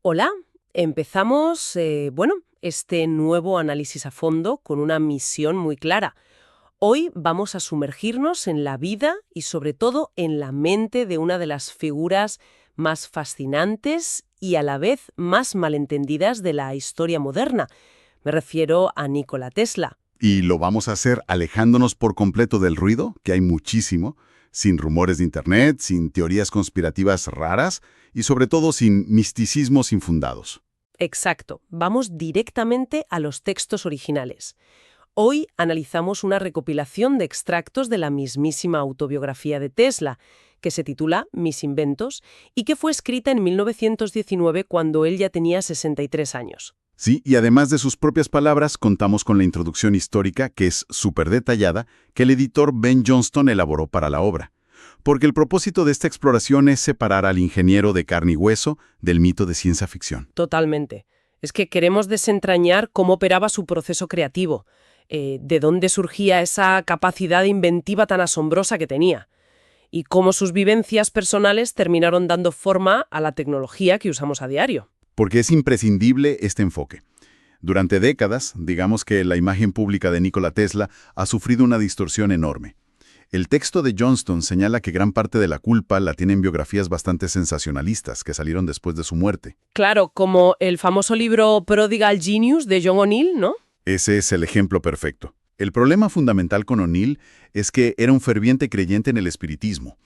Hola, empezamos, este nuevo análisis a fondo con una misión muy clara. Hoy vamos a sumergirnos en la vida y sobre todo en la mente de una de las figuras más fascinantes y a la vez más malentendidas de la historia moderna. Me refiero a Nikola Tesla. Y lo vamos a hacer alejándonos por completo del ruido, que hay muchísimo, sin rumores de Internet, sin teorías conspirativas raras y sobre todo sin misticismos infundados. Exacto, vamos directamente a los textos originales. Hoy analizamos una recopilación de extractos de la mismísima autobiografía de Tesla, que se titula Mis inventos y que fue escrita en 1919 cuando él ya tenía 63 años. Sí, y además de sus propias palabras, contamos con la introducción histórica, que es súper detallada, que el editor Ben Johnston elaboró para la obra. Porque el propósito de esta exploración es separar al ingeniero de carne y hueso del mito de ciencia ficción. Totalmente. Es que queremos desentrañar cómo operaba su proceso creativo, de dónde surgía esa capacidad inventiva tan asombrosa que tenía, y cómo sus vivencias personales terminaron dando forma a la tecnología que usamos a diario. Porque es imprescindible este enfoque. Durante décadas, digamos que la imagen pública de Nikola Tesla ha sufrido una distorsión enorme. El texto de Johnston señala que gran parte de la culpa la tienen biografías bastante sensacionalistas que salieron después de su muerte. Claro, como el famoso libro Prodigal Genius de John O'Neill, ¿no? Ese es el ejemplo perfecto. El problema fundamental con O'Neill es que era un ferviente creyente en el espiritismo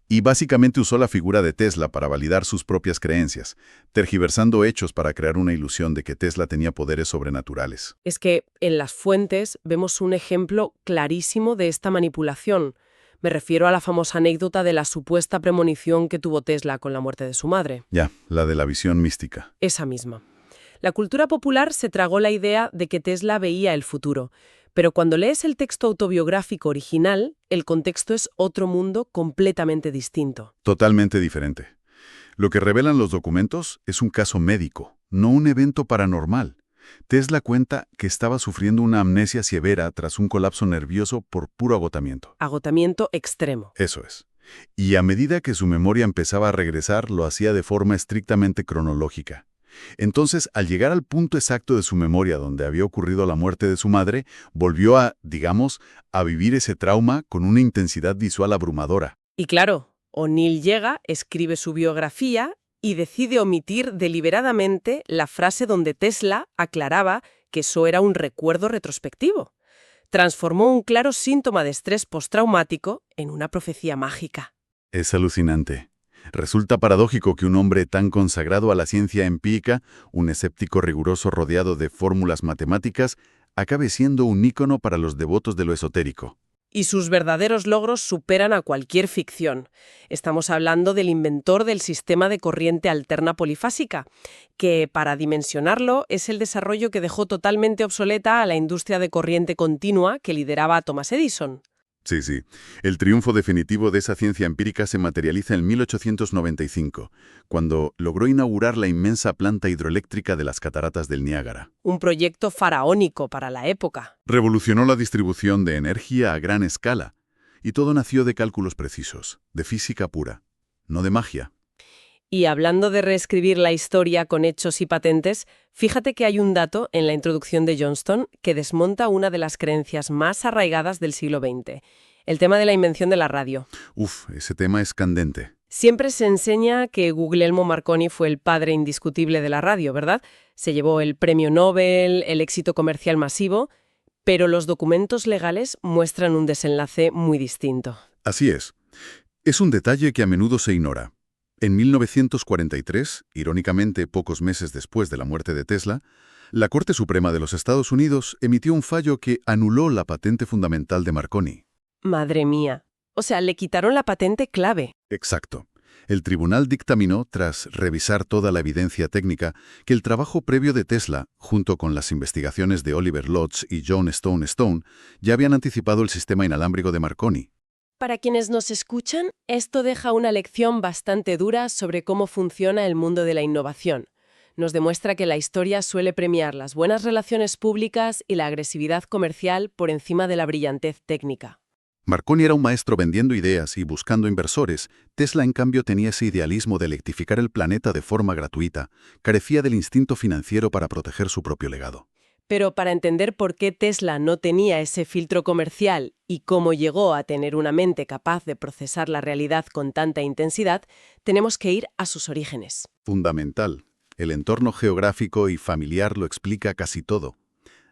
y básicamente usó la figura de Tesla para validar sus propias creencias, tergiversando hechos para crear una ilusión de que Tesla tenía poderes sobrenaturales. Es que en las fuentes vemos un ejemplo clarísimo de esta manipulación. Me refiero a la famosa anécdota de la supuesta premonición que tuvo Tesla con la muerte de su madre. Ya, la de la visión mística. Esa misma. La cultura popular se tragó la idea de que Tesla veía el futuro, pero cuando lees el texto autobiográfico original, el contexto es otro mundo completamente distinto. Totalmente diferente. Lo que revelan los documentos es un caso médico, no un evento paranormal. Tesla cuenta que estaba sufriendo una amnesia severa tras un colapso nervioso por puro agotamiento. Agotamiento extremo. Eso es. Y a medida que su memoria empezaba a regresar, lo hacía de forma estrictamente cronológica. Entonces, al llegar al punto exacto de su memoria donde había ocurrido la muerte de su madre, volvió a, digamos, a vivir ese trauma con una intensidad visual abrumadora. Y claro, O'Neill llega, escribe su biografía y decide omitir deliberadamente la frase donde Tesla aclaraba que eso era un recuerdo retrospectivo. Transformó un claro síntoma de estrés postraumático en una profecía mágica. Es alucinante. Resulta paradójico que un hombre tan consagrado a la ciencia empírica, un escéptico riguroso rodeado de fórmulas matemáticas, acabe siendo un ícono para los devotos de lo esotérico. Y sus verdaderos logros superan a cualquier ficción. Estamos hablando del inventor del sistema de corriente alterna polifásica, que, para dimensionarlo, es el desarrollo que dejó totalmente obsoleta a la industria de corriente continua que lideraba Thomas Edison. Sí, sí. El triunfo definitivo de esa ciencia empírica se materializa en 1895, cuando logró inaugurar la inmensa planta hidroeléctrica de las cataratas del Niágara. Un proyecto faraónico para la época. Revolucionó la distribución de energía a gran escala, y todo nació de cálculos precisos, de física pura, no de magia. Y hablando de reescribir la historia con hechos y patentes, fíjate que hay un dato en la introducción de Johnston que desmonta una de las creencias más arraigadas del siglo XX, el tema de la invención de la radio. Ese tema es candente. Siempre se enseña que Guglielmo Marconi fue el padre indiscutible de la radio, ¿verdad? Se llevó el premio Nobel, el éxito comercial masivo, pero los documentos legales muestran un desenlace muy distinto. Así es. Es un detalle que a menudo se ignora. En 1943, irónicamente pocos meses después de la muerte de Tesla, la Corte Suprema de los Estados Unidos emitió un fallo que anuló la patente fundamental de Marconi. Madre mía. O sea, le quitaron la patente clave. Exacto. El tribunal dictaminó, tras revisar toda la evidencia técnica, que el trabajo previo de Tesla, junto con las investigaciones de Oliver Lodge y John Stone, ya habían anticipado el sistema inalámbrico de Marconi. Para quienes nos escuchan, esto deja una lección bastante dura sobre cómo funciona el mundo de la innovación. Nos demuestra que la historia suele premiar las buenas relaciones públicas y la agresividad comercial por encima de la brillantez técnica. Marconi era un maestro vendiendo ideas y buscando inversores. Tesla, en cambio, tenía ese idealismo de electrificar el planeta de forma gratuita. Carecía del instinto financiero para proteger su propio legado. Pero para entender por qué Tesla no tenía ese filtro comercial y cómo llegó a tener una mente capaz de procesar la realidad con tanta intensidad, tenemos que ir a sus orígenes. Fundamental. El entorno geográfico y familiar lo explica casi todo.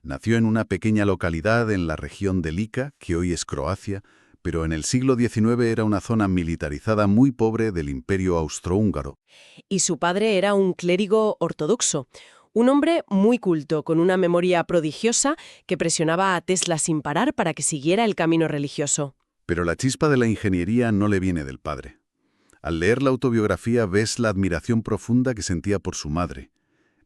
Nació en una pequeña localidad en la región de Lika, que hoy es Croacia, pero en el siglo XIX era una zona militarizada muy pobre del Imperio Austrohúngaro. Y su padre era un clérigo ortodoxo, un hombre muy culto, con una memoria prodigiosa que presionaba a Tesla sin parar para que siguiera el camino religioso. Pero la chispa de la ingeniería no le viene del padre. Al leer la autobiografía ves la admiración profunda que sentía por su madre.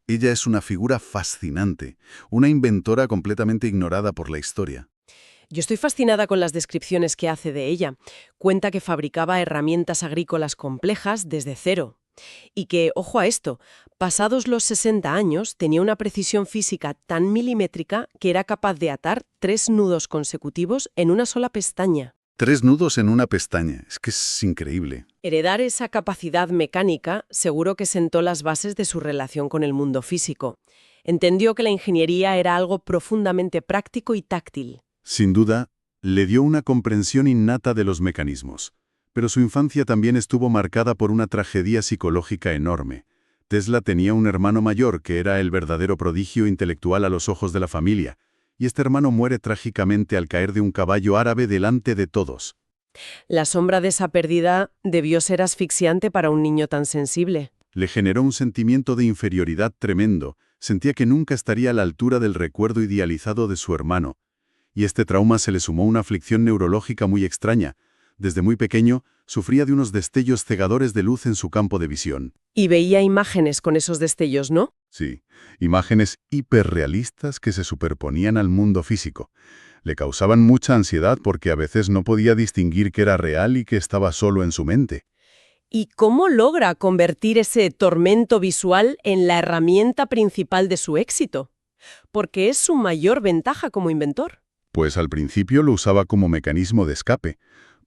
Ella es una figura fascinante, una inventora completamente ignorada por la historia. Yo estoy fascinada con las descripciones que hace de ella. Cuenta que fabricaba herramientas agrícolas complejas desde cero. Y que, ojo a esto, pasados los 60 años tenía una precisión física tan milimétrica que era capaz de atar 3 nudos consecutivos en una sola pestaña. 3 nudos en una pestaña, es que es increíble. Heredar esa capacidad mecánica seguro que sentó las bases de su relación con el mundo físico. Entendió que la ingeniería era algo profundamente práctico y táctil. Sin duda, le dio una comprensión innata de los mecanismos. Pero su infancia también estuvo marcada por una tragedia psicológica enorme. Tesla tenía un hermano mayor que era el verdadero prodigio intelectual a los ojos de la familia, y este hermano muere trágicamente al caer de un caballo árabe delante de todos. La sombra de esa pérdida debió ser asfixiante para un niño tan sensible. Le generó un sentimiento de inferioridad tremendo, sentía que nunca estaría a la altura del recuerdo idealizado de su hermano. Y este trauma se le sumó una aflicción neurológica muy extraña. Desde muy pequeño, sufría de unos destellos cegadores de luz en su campo de visión. Y veía imágenes con esos destellos, ¿no? Sí, imágenes hiperrealistas que se superponían al mundo físico. Le causaban mucha ansiedad porque a veces no podía distinguir qué era real y qué estaba solo en su mente. ¿Y cómo logra convertir ese tormento visual en la herramienta principal de su éxito? Porque es su mayor ventaja como inventor. Pues al principio lo usaba como mecanismo de escape.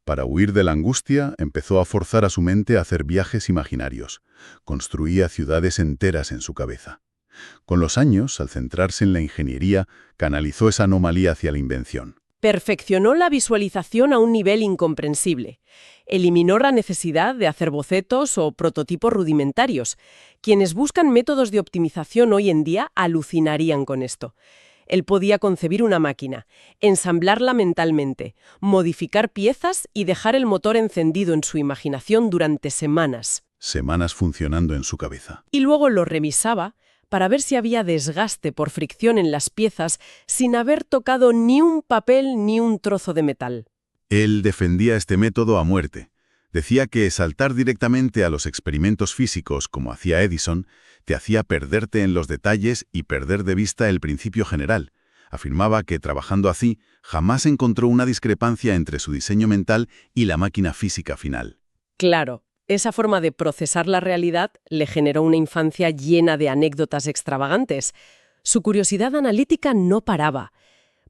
Para huir de la angustia, empezó a forzar a su mente a hacer viajes imaginarios. Construía ciudades enteras en su cabeza. Con los años, al centrarse en la ingeniería, canalizó esa anomalía hacia la invención. Perfeccionó la visualización a un nivel incomprensible. Eliminó la necesidad de hacer bocetos o prototipos rudimentarios. Quienes buscan métodos de optimización hoy en día alucinarían con esto. Él podía concebir una máquina, ensamblarla mentalmente, modificar piezas y dejar el motor encendido en su imaginación durante semanas. Semanas funcionando en su cabeza. Y luego lo revisaba para ver si había desgaste por fricción en las piezas sin haber tocado ni un papel ni un trozo de metal. Él defendía este método a muerte. Decía que saltar directamente a los experimentos físicos, como hacía Edison, te hacía perderte en los detalles y perder de vista el principio general. Afirmaba que, trabajando así, jamás encontró una discrepancia entre su diseño mental y la máquina física final. Claro, esa forma de procesar la realidad le generó una infancia llena de anécdotas extravagantes. Su curiosidad analítica no paraba.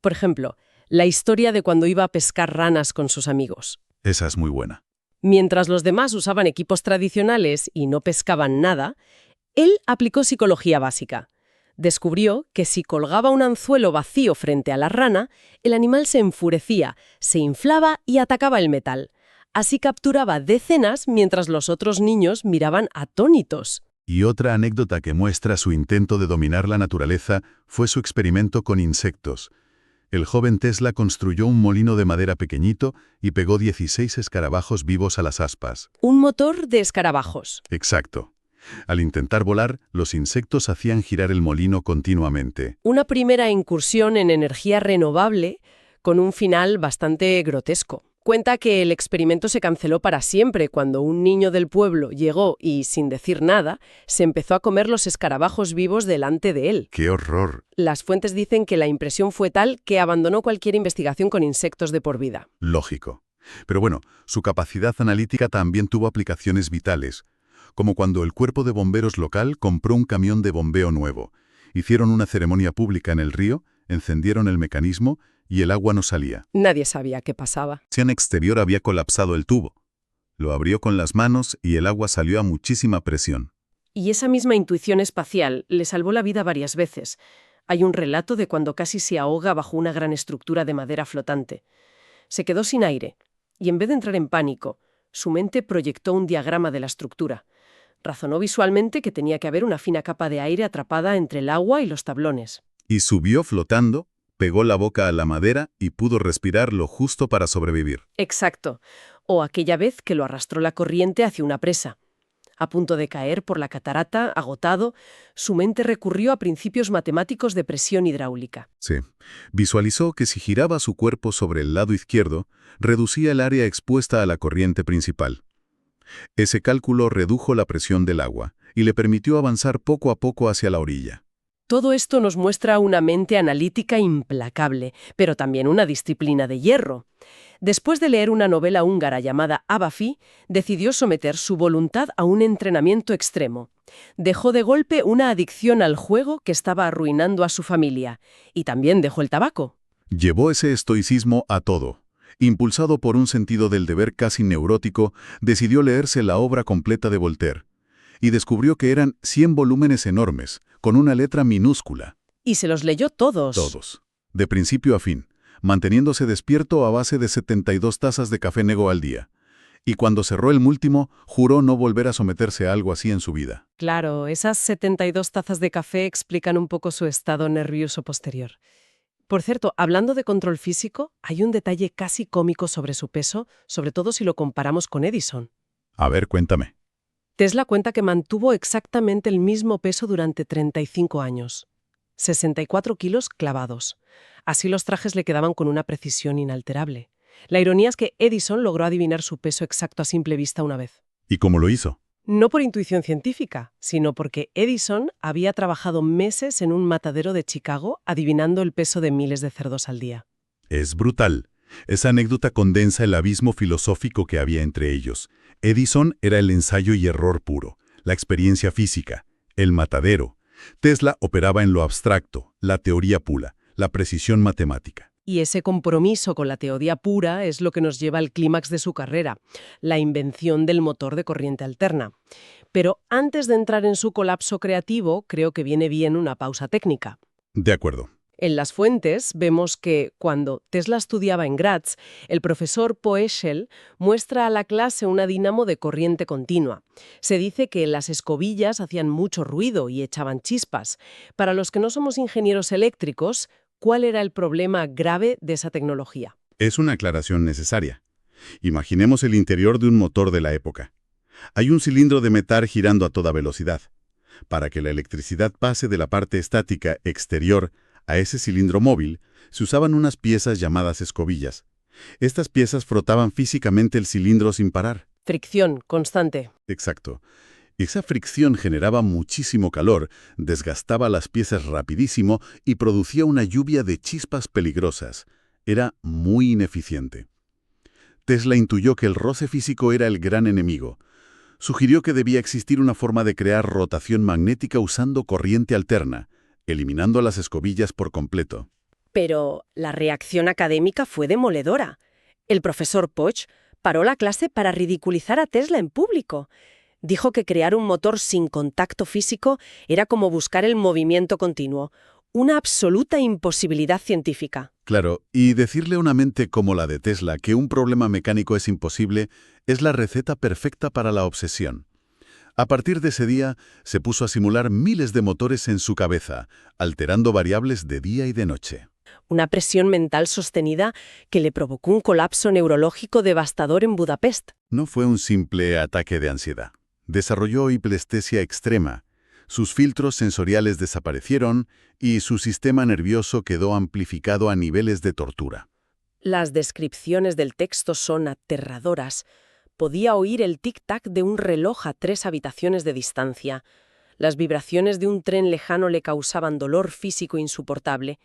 Por ejemplo, la historia de cuando iba a pescar ranas con sus amigos. Esa es muy buena. Mientras los demás usaban equipos tradicionales y no pescaban nada, él aplicó psicología básica. Descubrió que si colgaba un anzuelo vacío frente a la rana, el animal se enfurecía, se inflaba y atacaba el metal. Así capturaba decenas mientras los otros niños miraban atónitos. Y otra anécdota que muestra su intento de dominar la naturaleza fue su experimento con insectos. El joven Tesla construyó un molino de madera pequeñito y pegó 16 escarabajos vivos a las aspas. Un motor de escarabajos. Exacto. Al intentar volar, los insectos hacían girar el molino continuamente. Una primera incursión en energía renovable con un final bastante grotesco. Cuenta que el experimento se canceló para siempre cuando un niño del pueblo llegó y, sin decir nada, se empezó a comer los escarabajos vivos delante de él. ¡Qué horror! Las fuentes dicen que la impresión fue tal que abandonó cualquier investigación con insectos de por vida. Lógico. Pero bueno, su capacidad analítica también tuvo aplicaciones vitales, como cuando el cuerpo de bomberos local compró un camión de bombeo nuevo. Hicieron una ceremonia pública en el río, encendieron el mecanismo y el agua no salía. Nadie sabía qué pasaba. En exterior había colapsado el tubo. Lo abrió con las manos y el agua salió a muchísima presión. Y esa misma intuición espacial le salvó la vida varias veces. Hay un relato de cuando casi se ahoga bajo una gran estructura de madera flotante. Se quedó sin aire, y en vez de entrar en pánico, su mente proyectó un diagrama de la estructura. Razonó visualmente que tenía que haber una fina capa de aire atrapada entre el agua y los tablones. Y subió flotando, pegó la boca a la madera y pudo respirar lo justo para sobrevivir. Exacto. O aquella vez que lo arrastró la corriente hacia una presa. A punto de caer por la catarata, agotado, su mente recurrió a principios matemáticos de presión hidráulica. Sí. Visualizó que si giraba su cuerpo sobre el lado izquierdo, reducía el área expuesta a la corriente principal. Ese cálculo redujo la presión del agua y le permitió avanzar poco a poco hacia la orilla. Todo esto nos muestra una mente analítica implacable, pero también una disciplina de hierro. Después de leer una novela húngara llamada Abafi, decidió someter su voluntad a un entrenamiento extremo. Dejó de golpe una adicción al juego que estaba arruinando a su familia, y también dejó el tabaco. Llevó ese estoicismo a todo. Impulsado por un sentido del deber casi neurótico, decidió leerse la obra completa de Voltaire, y descubrió que eran 100 volúmenes enormes, con una letra minúscula. Y se los leyó todos. Todos, de principio a fin, manteniéndose despierto a base de 72 tazas de café negro al día. Y cuando cerró el último, juró no volver a someterse a algo así en su vida. Claro, esas 72 tazas de café explican un poco su estado nervioso posterior. Por cierto, hablando de control físico, hay un detalle casi cómico sobre su peso, sobre todo si lo comparamos con Edison. A ver, cuéntame. Tesla cuenta que mantuvo exactamente el mismo peso durante 35 años. 64 kilos clavados. Así los trajes le quedaban con una precisión inalterable. La ironía es que Edison logró adivinar su peso exacto a simple vista una vez. ¿Y cómo lo hizo? No por intuición científica, sino porque Edison había trabajado meses en un matadero de Chicago adivinando el peso de miles de cerdos al día. Es brutal. Esa anécdota condensa el abismo filosófico que había entre ellos. Edison era el ensayo y error puro, la experiencia física, el matadero. Tesla operaba en lo abstracto, la teoría pura, la precisión matemática. Y ese compromiso con la teoría pura es lo que nos lleva al clímax de su carrera, la invención del motor de corriente alterna. Pero antes de entrar en su colapso creativo, creo que viene bien una pausa técnica. De acuerdo. En las fuentes vemos que, cuando Tesla estudiaba en Graz, el profesor Poeschel muestra a la clase una dínamo de corriente continua. Se dice que las escobillas hacían mucho ruido y echaban chispas. Para los que no somos ingenieros eléctricos, ¿cuál era el problema grave de esa tecnología? Es una aclaración necesaria. Imaginemos el interior de un motor de la época. Hay un cilindro de metal girando a toda velocidad. Para que la electricidad pase de la parte estática exterior a ese cilindro móvil, se usaban unas piezas llamadas escobillas. Estas piezas frotaban físicamente el cilindro sin parar. Fricción constante. Exacto. Esa fricción generaba muchísimo calor, desgastaba las piezas rapidísimo y producía una lluvia de chispas peligrosas. Era muy ineficiente. Tesla intuyó que el roce físico era el gran enemigo. Sugirió que debía existir una forma de crear rotación magnética usando corriente alterna, eliminando las escobillas por completo. Pero la reacción académica fue demoledora. El profesor Poch paró la clase para ridiculizar a Tesla en público. Dijo que crear un motor sin contacto físico era como buscar el movimiento continuo, una absoluta imposibilidad científica. Claro, y decirle a una mente como la de Tesla que un problema mecánico es imposible es la receta perfecta para la obsesión. A partir de ese día, se puso a simular miles de motores en su cabeza, alterando variables de día y de noche. Una presión mental sostenida que le provocó un colapso neurológico devastador en Budapest. No fue un simple ataque de ansiedad. Desarrolló hiperestesia extrema. Sus filtros sensoriales desaparecieron y su sistema nervioso quedó amplificado a niveles de tortura. Las descripciones del texto son aterradoras. Podía oír el tic-tac de un reloj a 3 habitaciones de distancia. Las vibraciones de un tren lejano le causaban dolor físico insoportable.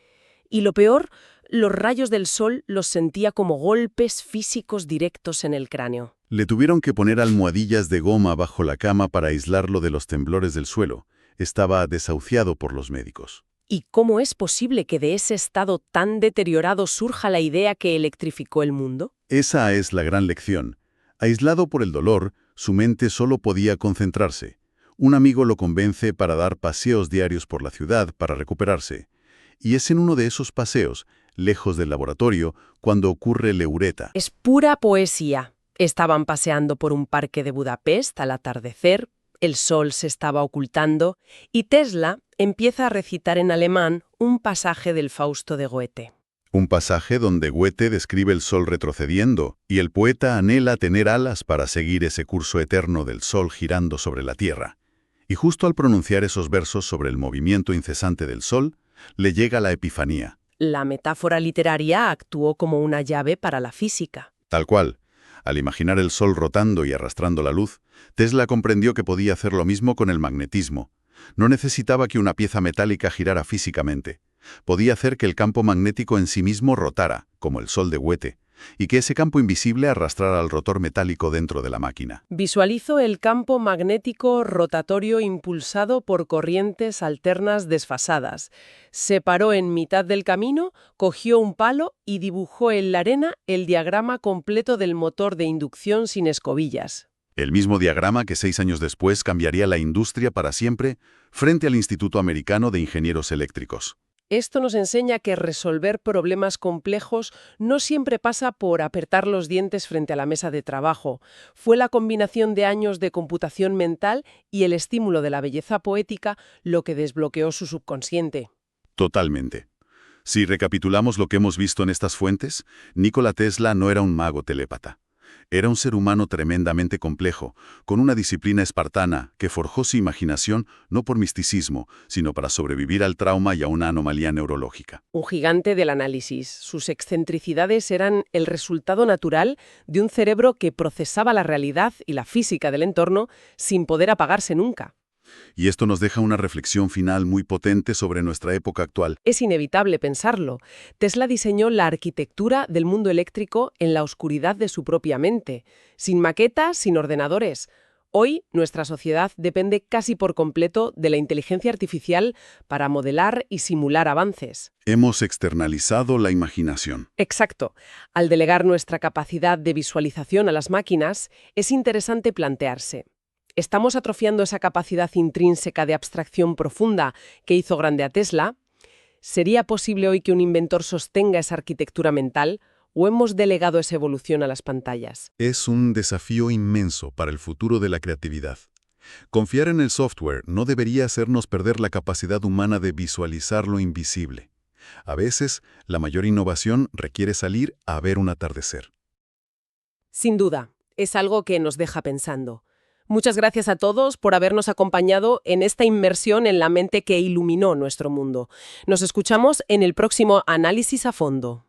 Y lo peor, los rayos del sol los sentía como golpes físicos directos en el cráneo. Le tuvieron que poner almohadillas de goma bajo la cama para aislarlo de los temblores del suelo. Estaba desahuciado por los médicos. ¿Y cómo es posible que de ese estado tan deteriorado surja la idea que electrificó el mundo? Esa es la gran lección. Aislado por el dolor, su mente solo podía concentrarse. Un amigo lo convence para dar paseos diarios por la ciudad para recuperarse. Y es en uno de esos paseos, lejos del laboratorio, cuando ocurre el eureka. Es pura poesía. Estaban paseando por un parque de Budapest al atardecer, el sol se estaba ocultando y Tesla empieza a recitar en alemán un pasaje del Fausto de Goethe. Un pasaje donde Goethe describe el sol retrocediendo y el poeta anhela tener alas para seguir ese curso eterno del sol girando sobre la tierra. Y justo al pronunciar esos versos sobre el movimiento incesante del sol, le llega la epifanía. La metáfora literaria actuó como una llave para la física. Tal cual. Al imaginar el sol rotando y arrastrando la luz, Tesla comprendió que podía hacer lo mismo con el magnetismo. No necesitaba que una pieza metálica girara físicamente. Podía hacer que el campo magnético en sí mismo rotara, como el sol de Goethe, y que ese campo invisible arrastrara al rotor metálico dentro de la máquina. Visualizo el campo magnético rotatorio impulsado por corrientes alternas desfasadas. Se paró en mitad del camino, cogió un palo y dibujó en la arena el diagrama completo del motor de inducción sin escobillas. El mismo diagrama que 6 años después cambiaría la industria para siempre frente al Instituto Americano de Ingenieros Eléctricos. Esto nos enseña que resolver problemas complejos no siempre pasa por apretar los dientes frente a la mesa de trabajo. Fue la combinación de años de computación mental y el estímulo de la belleza poética lo que desbloqueó su subconsciente. Totalmente. Si recapitulamos lo que hemos visto en estas fuentes, Nikola Tesla no era un mago telépata. Era un ser humano tremendamente complejo, con una disciplina espartana que forjó su imaginación no por misticismo, sino para sobrevivir al trauma y a una anomalía neurológica. Un gigante del análisis. Sus excentricidades eran el resultado natural de un cerebro que procesaba la realidad y la física del entorno sin poder apagarse nunca. Y esto nos deja una reflexión final muy potente sobre nuestra época actual. Es inevitable pensarlo. Tesla diseñó la arquitectura del mundo eléctrico en la oscuridad de su propia mente, sin maquetas, sin ordenadores. Hoy, nuestra sociedad depende casi por completo de la inteligencia artificial para modelar y simular avances. Hemos externalizado la imaginación. Exacto. Al delegar nuestra capacidad de visualización a las máquinas, es interesante plantearse: ¿estamos atrofiando esa capacidad intrínseca de abstracción profunda que hizo grande a Tesla? ¿Sería posible hoy que un inventor sostenga esa arquitectura mental o hemos delegado esa evolución a las pantallas? Es un desafío inmenso para el futuro de la creatividad. Confiar en el software no debería hacernos perder la capacidad humana de visualizar lo invisible. A veces, la mayor innovación requiere salir a ver un atardecer. Sin duda, es algo que nos deja pensando. Muchas gracias a todos por habernos acompañado en esta inmersión en la mente que iluminó nuestro mundo. Nos escuchamos en el próximo Análisis a Fondo.